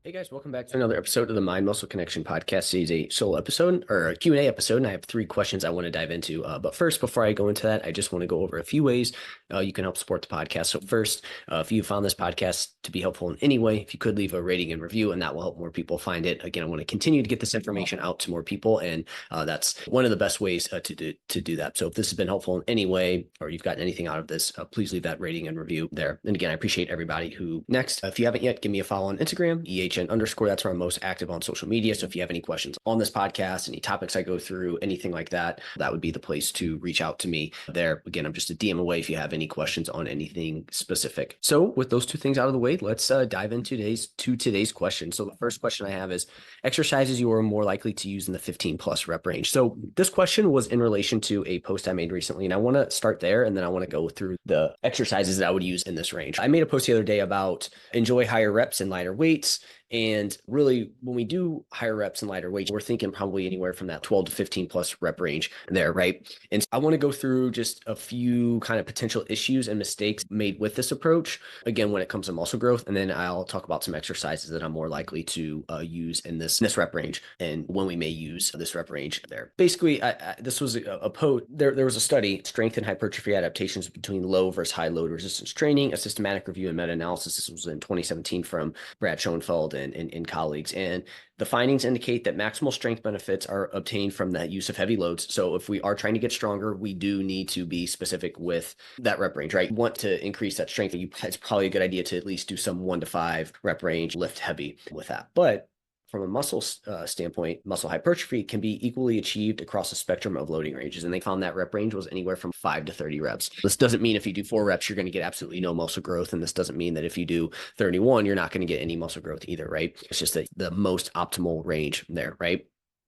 Hey guys, welcome back to another episode of the Mind Muscle Connection podcast. Today's a solo episode or a Q&A episode, and I have three questions I want to dive into. But first, before I go into that, I just want to go over a few ways you can help support the podcast. So first, if you found this podcast to be helpful in any way, if you could leave a rating and review, and that will help more people find it. Again, I want to continue to get this information out to more people, and that's one of the best ways to do that. So if this has been helpful in any way, or you've gotten anything out of this, please leave that rating and review there. And again, I appreciate everybody who next. If you haven't yet, give me a follow on Instagram, EHN_. That's where I'm most active on social media. So if you have any questions on this podcast, any topics I go through, anything like that, that would be the place to reach out to me there. Again, I'm just a DM away if you have any questions on anything specific. So with those two things out of the way, let's dive into today's question. So the first question I have is exercises you are more likely to use in the 15 plus rep range. So this question was in relation to a post I made recently, and I want to start there, and then I want to go through the exercises that I would use in this range. I made a post the other day about enjoy higher reps and lighter weights. And really, when we do higher reps and lighter weights, we're thinking probably anywhere from that 12 to 15 plus rep range there, right? And so I want to go through just a few kind of potential issues and mistakes made with this approach, again, when it comes to muscle growth. And then I'll talk about some exercises that I'm more likely to use in this rep range and when we may use this rep range there. Basically, this was a post. There was a study, strength and hypertrophy adaptations between low versus high load resistance training, a systematic review and meta-analysis. This was in 2017 from Brad Schoenfeld and colleagues. And the findings indicate that maximal strength benefits are obtained from that use of heavy loads. So if we are trying to get stronger, we do need to be specific with that rep range, right? You want to increase that strength. It's probably a good idea to at least do some 1 to 5 rep range, lift heavy with that. But from a muscle standpoint, muscle hypertrophy can be equally achieved across a spectrum of loading ranges. And they found that rep range was anywhere from 5 to 30 reps. This doesn't mean if you do 4 reps, you're going to get absolutely no muscle growth. And this doesn't mean that if you do 31, you're not going to get any muscle growth either, right? It's just the most optimal range there, right?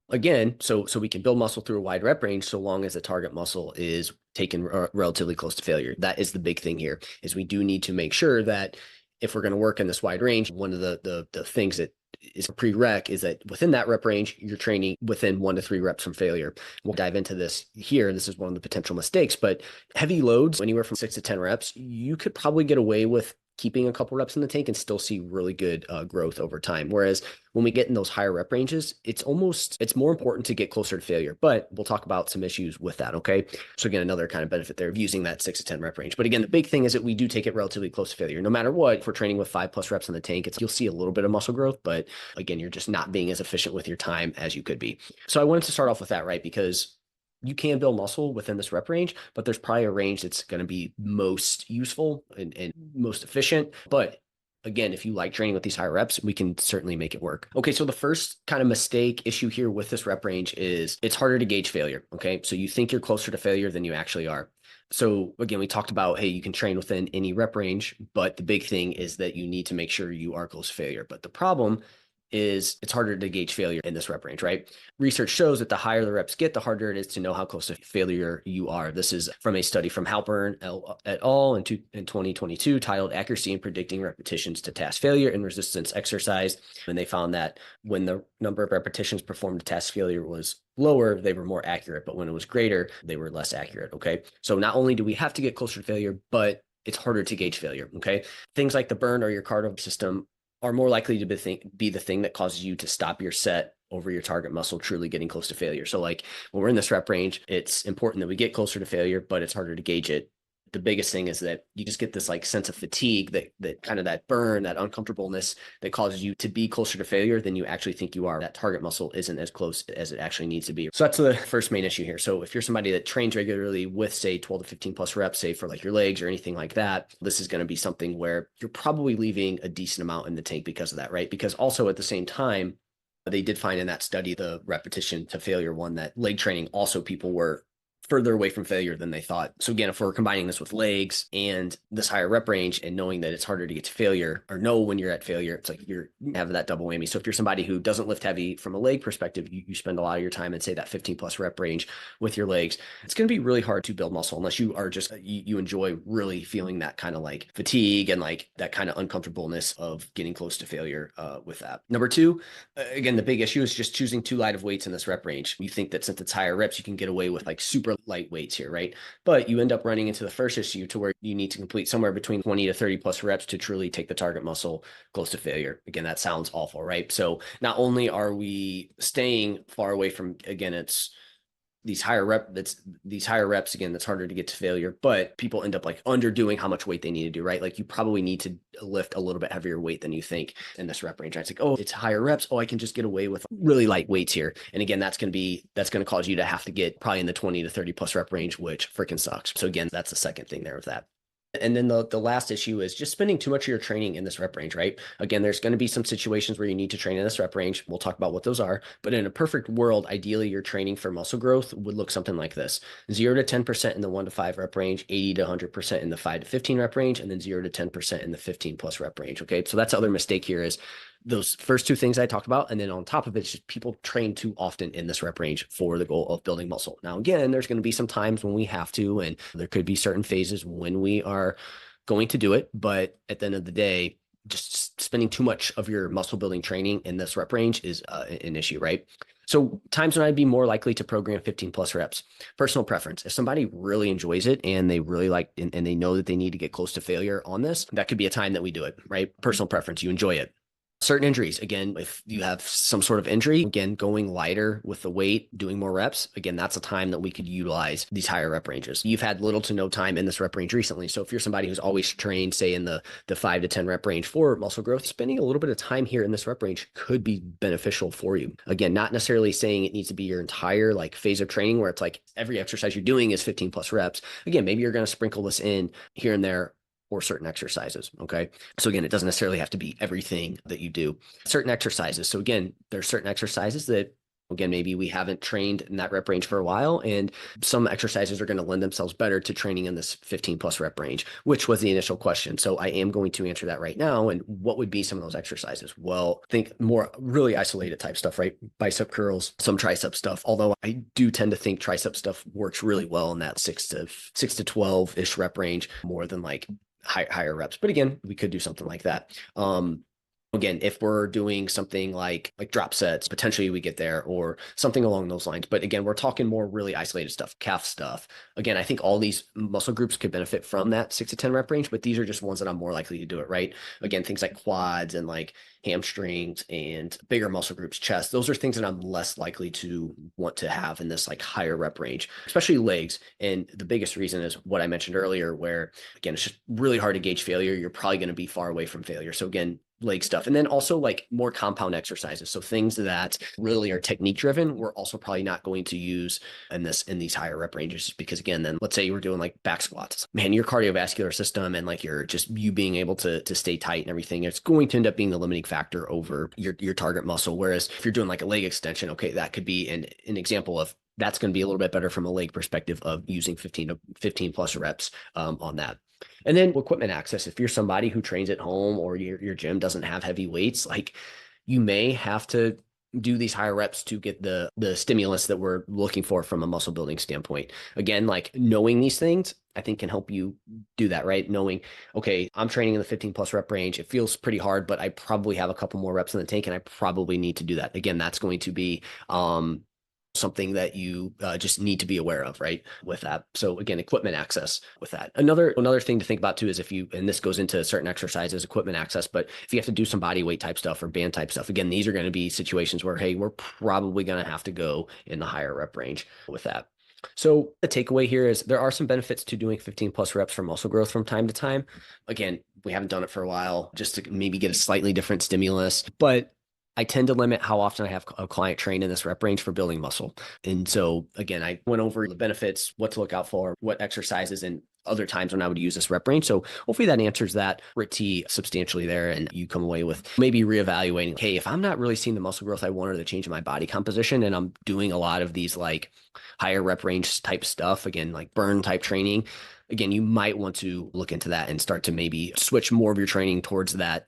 Again, so we can build muscle through a wide rep range so long as the target muscle is taken relatively close to failure. That is the big thing here, is we do need to make sure that if we're going to work in this wide range, one of the things that is a prereq is that within that rep range, you're training within 1 to 3 reps from failure. We'll dive into this here. This is one of the potential mistakes, but heavy loads, anywhere from 6 to 10 reps, you could probably get away with keeping a couple reps in the tank and still see really good growth over time. Whereas when we get in those higher rep ranges, it's more important to get closer to failure, but we'll talk about some issues with that. Okay. So again, another kind of benefit there of using that 6 to 10 rep range. But again, the big thing is that we do take it relatively close to failure. No matter what, if we're training with 5+ reps in the tank, you'll see a little bit of muscle growth, but again, you're just not being as efficient with your time as you could be. So I wanted to start off with that, right? Because you can build muscle within this rep range, but there's probably a range that's going to be most useful and most efficient. But again, if you like training with these higher reps, we can certainly make it work. Okay, so the first kind of mistake issue here with this rep range is it's harder to gauge failure. Okay, so you think you're closer to failure than you actually are. So again, we talked about, hey, you can train within any rep range, but the big thing is that you need to make sure you are close to failure. But the problem is it's harder to gauge failure in this rep range, right? Research shows that the higher the reps get, the harder it is to know how close to failure you are. This is from a study from Halpern et al. In 2022 titled Accuracy in Predicting Repetitions to Task Failure in Resistance Exercise. And they found that when the number of repetitions performed to task failure was lower, they were more accurate, but when it was greater, they were less accurate, okay? So not only do we have to get closer to failure, but it's harder to gauge failure, okay? Things like the burn or your cardio system are more likely to be the thing that causes you to stop your set over your target muscle truly getting close to failure. So like when we're in this rep range, it's important that we get closer to failure, but it's harder to gauge it. The biggest thing is that you just get this like sense of fatigue, that kind of that burn, that uncomfortableness that causes you to be closer to failure than you actually think you are. That target muscle isn't as close as it actually needs to be. So that's the first main issue here. So if you're somebody that trains regularly with say 12 to 15 plus reps, say for like your legs or anything like that, this is going to be something where you're probably leaving a decent amount in the tank because of that, right? Because also at the same time, they did find in that study, the repetition to failure one, that leg training also people were further away from failure than they thought. So again, if we're combining this with legs and this higher rep range and knowing that it's harder to get to failure or know when you're at failure, it's like you have that double whammy. So if you're somebody who doesn't lift heavy from a leg perspective, you spend a lot of your time in say that 15 plus rep range with your legs, it's going to be really hard to build muscle unless you are just, you enjoy really feeling that kind of like fatigue and like that kind of uncomfortableness of getting close to failure with that. Number two, again, the big issue is just choosing too light of weights in this rep range. You think that since it's higher reps, you can get away with like super light weights here, right? But you end up running into the first issue to where you need to complete somewhere between 20 to 30 plus reps to truly take the target muscle close to failure. Again, that sounds awful, right? So not only are we staying far away from, again, it's these higher reps again, that's harder to get to failure, but people end up like underdoing how much weight they need to do, right? Like you probably need to lift a little bit heavier weight than you think in this rep range. It's like, oh, it's higher reps. Oh, I can just get away with really light weights here. And again, that's going to cause you to have to get probably in the 20 to 30 plus rep range, which freaking sucks. So again, that's the second thing there with that. And then the last issue is just spending too much of your training in this rep range, right? Again, there's going to be some situations where you need to train in this rep range. We'll talk about what those are. But in a perfect world, ideally, your training for muscle growth would look something like this: 0 to 10% in the 1 to 5 rep range, 80 to 100% in the 5 to 15 rep range, and then 0 to 10% in the 15 plus rep range. Okay. So that's the other mistake here is those first two things I talked about. And then on top of it, it's just people train too often in this rep range for the goal of building muscle. Now, again, there's going to be some times when we have to, and there could be certain phases when we are going to do it. But at the end of the day, just spending too much of your muscle building training in this rep range is an issue, right? So times when I'd be more likely to program 15 plus reps, personal preference. If somebody really enjoys it and they really like, and they know that they need to get close to failure on this, that could be a time that we do it, right? Personal preference, you enjoy it. Certain injuries, again, if you have some sort of injury, again, going lighter with the weight, doing more reps, again, that's a time that we could utilize these higher rep ranges. You've had little to no time in this rep range recently. So if you're somebody who's always trained, say in the 5 to 10 rep range for muscle growth, spending a little bit of time here in this rep range could be beneficial for you. Again, not necessarily saying it needs to be your entire like phase of training where it's like every exercise you're doing is 15 plus reps. Again, maybe you're going to sprinkle this in here and there, or certain exercises. Okay. So again, it doesn't necessarily have to be everything that you do. Certain exercises. So again, there's certain exercises that, again, maybe we haven't trained in that rep range for a while, and some exercises are going to lend themselves better to training in this 15 plus rep range, which was the initial question. So I am going to answer that right now. And what would be some of those exercises? Well, think more really isolated type stuff, right? Bicep curls, some tricep stuff. Although I do tend to think tricep stuff works really well in that 6 to 12 ish rep range, more than like higher reps. But again, we could do something like that. Again, if we're doing something like drop sets, potentially we get there, or something along those lines. But again, we're talking more really isolated stuff, calf stuff. Again, I think all these muscle groups could benefit from that 6 to 10 rep range, but these are just ones that I'm more likely to do it, right? Again, things like quads and like hamstrings and bigger muscle groups, chest, those are things that I'm less likely to want to have in this like higher rep range, especially legs. And the biggest reason is what I mentioned earlier, where again, it's just really hard to gauge failure. You're probably going to be far away from failure. So again, leg stuff. And then also like more compound exercises. So things that really are technique driven, we're also probably not going to use in these higher rep ranges, because again, then let's say you were doing like back squats, man, your cardiovascular system and like you being able to stay tight and everything, it's going to end up being the limiting factor over your target muscle. Whereas if you're doing like a leg extension, okay, that could be an example of that's going to be a little bit better from a leg perspective of using 15 plus reps on that. And then equipment access. If you're somebody who trains at home or your gym doesn't have heavy weights, like you may have to do these higher reps to get the stimulus that we're looking for from a muscle building standpoint. Again, like knowing these things, I think can help you do that, right? Knowing, okay, I'm training in the 15 plus rep range. It feels pretty hard, but I probably have a couple more reps in the tank and I probably need to do that. Again, that's going to be, something that you just need to be aware of, right? With that. So again, equipment access with that. Another thing to think about too is and this goes into certain exercises, equipment access, but if you have to do some body weight type stuff or band type stuff, again, these are going to be situations where, hey, we're probably going to have to go in the higher rep range with that. So the takeaway here is there are some benefits to doing 15 plus reps for muscle growth from time to time. Again, we haven't done it for a while, just to maybe get a slightly different stimulus, but I tend to limit how often I have a client train in this rep range for building muscle. And so again, I went over the benefits, what to look out for, what exercises, and other times when I would use this rep range. So hopefully that answers that pretty substantially there. And you come away with maybe reevaluating, hey, if I'm not really seeing the muscle growth I want or the change in my body composition, and I'm doing a lot of these like higher rep range type stuff, again, like burn type training, again, you might want to look into that and start to maybe switch more of your training towards that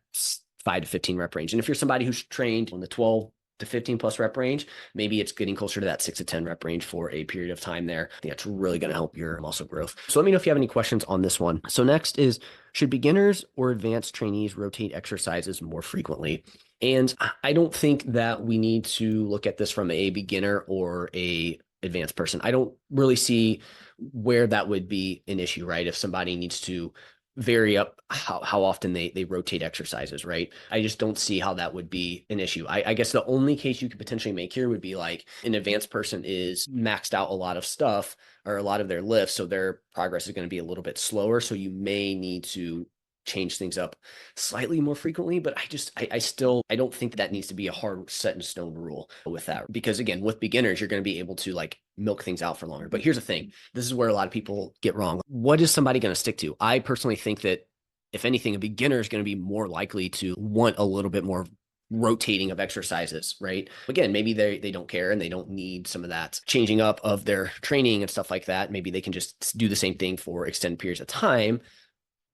5 to 15 rep range. And if you're somebody who's trained in the 12 to 15 plus rep range, maybe it's getting closer to that 6 to 10 rep range for a period of time there. I think that's really going to help your muscle growth. So let me know if you have any questions on this one. So next is, should beginners or advanced trainees rotate exercises more frequently? And I don't think that we need to look at this from a beginner or a advanced person. I don't really see where that would be an issue, right? If somebody needs to vary up how often they rotate exercises, right? I just don't see how that would be an issue. I guess the only case you could potentially make here would be like an advanced person is maxed out a lot of stuff or a lot of their lifts, so their progress is going to be a little bit slower. So you may need to change things up slightly more frequently, but I still I don't think that needs to be a hard set in stone rule with that, because again, with beginners you're going to be able to like milk things out for longer. But here's the thing, this is where a lot of people get wrong. What is somebody going to stick to? I personally think that if anything, a beginner is going to be more likely to want a little bit more rotating of exercises, right? Again, maybe they don't care and they don't need some of that changing up of their training and stuff like that. Maybe they can just do the same thing for extended periods of time.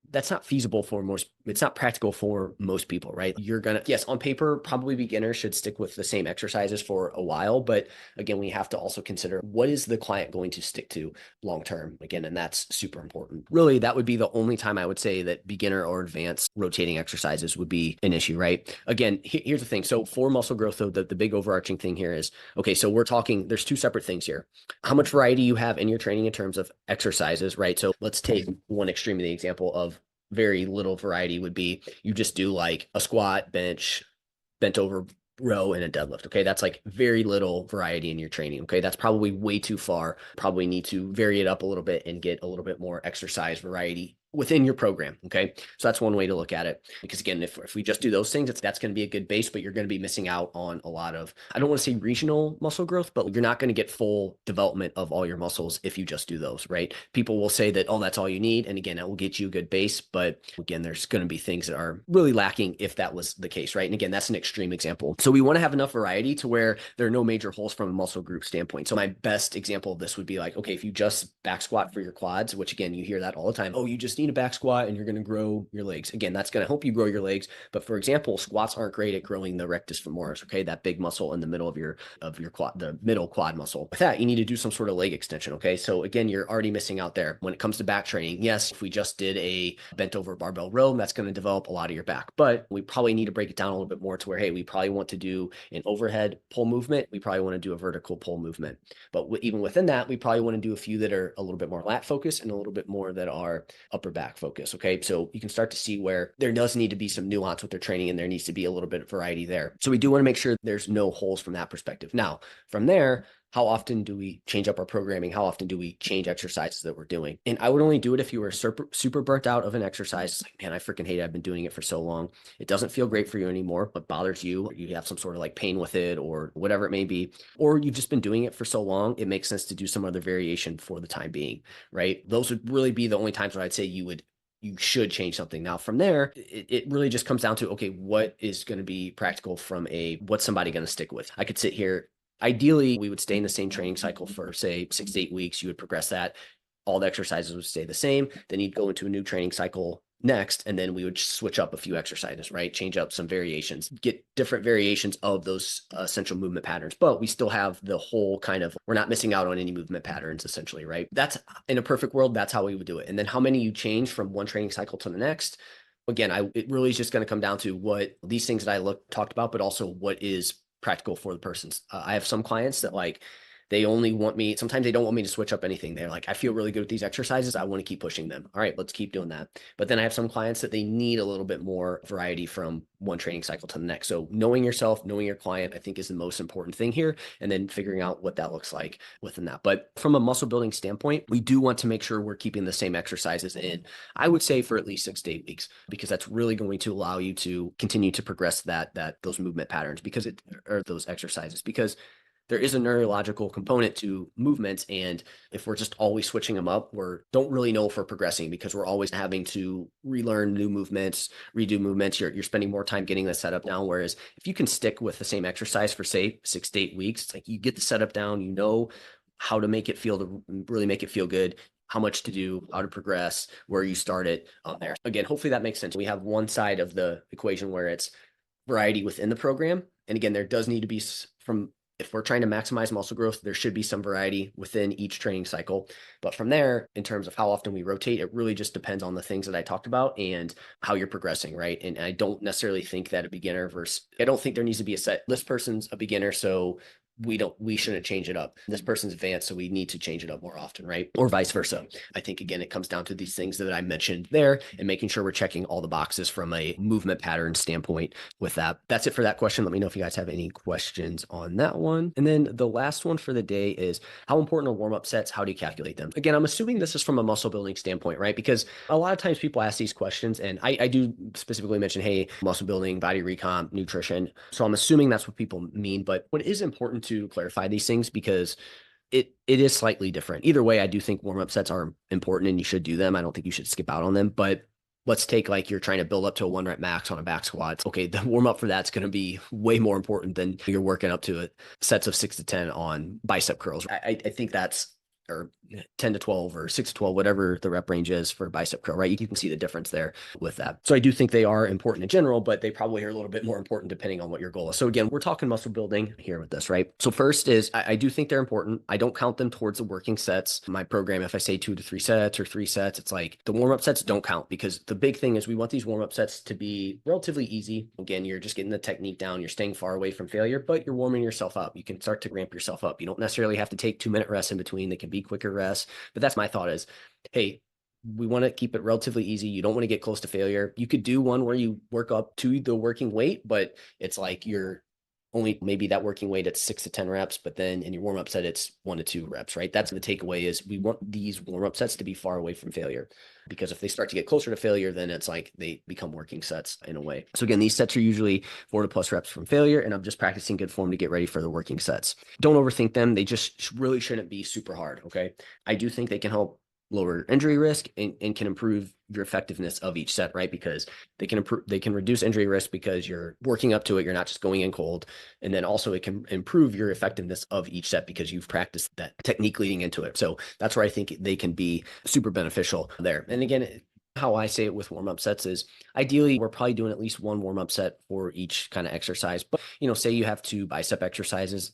That's not feasible for most, it's not practical for most people, right? You're gonna, yes, on paper, probably beginners should stick with the same exercises for a while. But again, we have to also consider what is the client going to stick to long term again, and that's super important. Really, that would be the only time I would say that beginner or advanced rotating exercises would be an issue, right? Again, here's the thing. So for muscle growth, though, the big overarching thing here is, okay, so we're talking, there's two separate things here. How much variety you have in your training in terms of exercises, right? So let's take one extreme of the example of very little variety would be you just do like a squat, bench, bent over row, and a deadlift. Okay. That's like very little variety in your training. Okay. That's probably way too far. Probably need to vary it up a little bit and get a little bit more exercise variety within your program. Okay. So that's one way to look at it. Because again, if we just do those things, that's going to be a good base, but you're going to be missing out on a lot of, I don't want to say regional muscle growth, but you're not going to get full development of all your muscles if you just do those, right? People will say that, oh, that's all you need. And again, it will get you a good base. But again, there's going to be things that are really lacking if that was the case, right? And again, that's an extreme example. So we want to have enough variety to where there are no major holes from a muscle group standpoint. So my best example of this would be like, okay, if you just back squat for your quads, which again, you hear that all the time. Oh, you just need a back squat and you're going to grow your legs. Again, that's going to help you grow your legs. But for example, squats aren't great at growing the rectus femoris, okay? That big muscle in the middle of your quad, the middle quad muscle. With that, you need to do some sort of leg extension, okay? So again, you're already missing out there. When it comes to back training, yes, if we just did a bent over barbell row, that's going to develop a lot of your back. But we probably need to break it down a little bit more to where, hey, we probably want to do an overhead pull movement. We probably want to do a vertical pull movement. But even within that, we probably want to do a few that are a little bit more lat focused and a little bit more that are upper back focused, okay? So you can start to see where there does need to be some nuance with their training and there needs to be a little bit of variety there. So we do want to make sure there's no holes from that perspective. Now, from there, how often do we change up our programming? How often do we change exercises that we're doing? And I would only do it if you were super burnt out of an exercise. It's like, man, I freaking hate it. I've been doing it for so long. It doesn't feel great for you anymore. It bothers you. Or you have some sort of like pain with it or whatever it may be. Or you've just been doing it for so long, it makes sense to do some other variation for the time being, right? Those would really be the only times where I'd say you should change something. Now from there, it really just comes down to, okay, what is going to be practical from what's somebody going to stick with? I could sit here. Ideally, we would stay in the same training cycle for say 6 to 8 weeks. You would progress that. All the exercises would stay the same. Then you'd go into a new training cycle next, and then we would switch up a few exercises, right? Change up some variations, get different variations of those essential movement patterns, but we still have the whole kind of, we're not missing out on any movement patterns essentially, right? That's in a perfect world, that's how we would do it. And then how many you change from one training cycle to the next, again, it really is just going to come down to what these things that I talked about, but also what is practical for the persons. I have some clients that like, they only want me, sometimes they don't want me to switch up anything. They're like, I feel really good with these exercises. I want to keep pushing them. All right, let's keep doing that. But then I have some clients that they need a little bit more variety from one training cycle to the next. So knowing yourself, knowing your client, I think is the most important thing here. And then figuring out what that looks like within that. But from a muscle building standpoint, we do want to make sure we're keeping the same exercises in, I would say for at least 6 to 8 weeks, because that's really going to allow you to continue to progress those movement patterns or those exercises, because there is a neurological component to movements. And if we're just always switching them up, don't really know if we're progressing, because we're always having to relearn new movements, redo movements. You're spending more time getting the setup down. Whereas if you can stick with the same exercise for say 6 to 8 weeks, it's like you get the setup down, you know how to make it to really make it feel good, how much to do, how to progress, where you start it on there. Again, hopefully that makes sense. We have one side of the equation where it's variety within the program. And again, there does need to be if we're trying to maximize muscle growth, there should be some variety within each training cycle. But from there, in terms of how often we rotate, it really just depends on the things that I talked about and how you're progressing, right? And I don't necessarily think that I don't think there needs to be a set. This person's a beginner, so we shouldn't change it up. This person's advanced, so we need to change it up more often, right? Or vice versa. I think, again, it comes down to these things that I mentioned there and making sure we're checking all the boxes from a movement pattern standpoint with that. That's it for that question. Let me know if you guys have any questions on that one. And then the last one for the day is, how important are warm-up sets? How do you calculate them? Again, I'm assuming this is from a muscle building standpoint, right? Because a lot of times people ask these questions, and I do specifically mention, hey, muscle building, body recomp, nutrition. So I'm assuming that's what people mean. But what is important to clarify these things, because it is slightly different. Either way, I do think warm-up sets are important and you should do them. I don't think you should skip out on them. But let's take, like, you're trying to build up to a 1 rep max on a back squat. Okay, the warm-up for that's going to be way more important than you're working up to it sets of 6 to 10 on bicep curls. I think that's, or 10 to 12 or 6 to 12, whatever the rep range is for bicep curl, right? You can see the difference there with that. So I do think they are important in general, but they probably are a little bit more important depending on what your goal is. So again, we're talking muscle building here with this, right? So first is, I do think they're important. I don't count them towards the working sets. My program, if I say 2 to 3 sets or 3 sets, it's like the warm-up sets don't count, because the big thing is we want these warm-up sets to be relatively easy. Again, you're just getting the technique down. You're staying far away from failure, but you're warming yourself up. You can start to ramp yourself up. You don't necessarily have to take 2-minute rests in between. They can be quicker rests. But that's my thought is, hey, we want to keep it relatively easy. You don't want to get close to failure. You could do one where you work up to the working weight, but it's like you're only maybe that working weight at 6 to 10 reps, but then in your warm-up set, it's 1 to 2 reps, right? That's the takeaway, is we want these warm-up sets to be far away from failure, because if they start to get closer to failure, then it's like they become working sets in a way. So again, these sets are usually 4 to plus reps from failure, and I'm just practicing good form to get ready for the working sets. Don't overthink them. They just really shouldn't be super hard, okay? I do think they can help lower injury risk and can improve your effectiveness of each set, right? Because they can reduce injury risk because you're working up to it. You're not just going in cold. And then also it can improve your effectiveness of each set because you've practiced that technique leading into it. So that's where I think they can be super beneficial there. And again, how I say it with warm-up sets is, ideally we're probably doing at least 1 warm-up set for each kind of exercise. But, say you have 2 bicep exercises.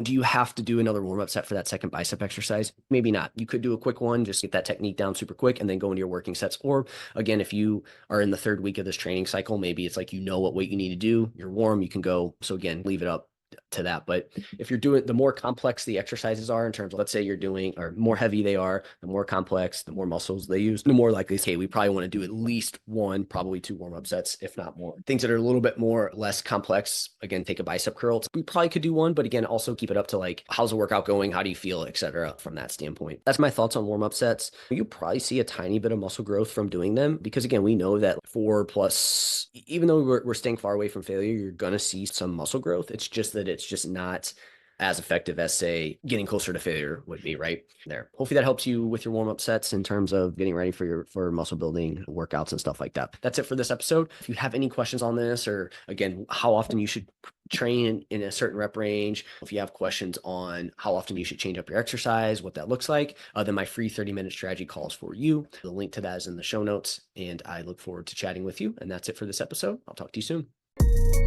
Do you have to do another warm-up set for that second bicep exercise? Maybe not. You could do a quick one, just get that technique down super quick, and then go into your working sets. Or again, if you are in the 3rd week of this training cycle, maybe it's like, what weight you need to do, you're warm, you can go. So again, leave it up to that. But if you're doing, the more complex the exercises are in terms of, let's say you're doing, or more heavy they are, the more complex, the more muscles they use, the more likely, hey, we probably want to do at least 1, probably 2 warm-up sets, if not more. Things that are a little bit more less complex, again, take a bicep curl. We probably could do 1, but again, also keep it up to like, how's the workout going? How do you feel, etc. from that standpoint. That's my thoughts on warm-up sets. You probably see a tiny bit of muscle growth from doing them, because again, we know that 4 plus, even though we're staying far away from failure, you're going to see some muscle growth. It's just that it's just not as effective as, say, getting closer to failure would be, right there. Hopefully that helps you with your warm-up sets in terms of getting ready for muscle building workouts and stuff like that. That's it for this episode. If you have any questions on this, or again, how often you should train in a certain rep range, if you have questions on how often you should change up your exercise, what that looks like, then my free 30-minute strategy call is for you. The link to that is in the show notes, and I look forward to chatting with you. And that's it for this episode. I'll talk to you soon.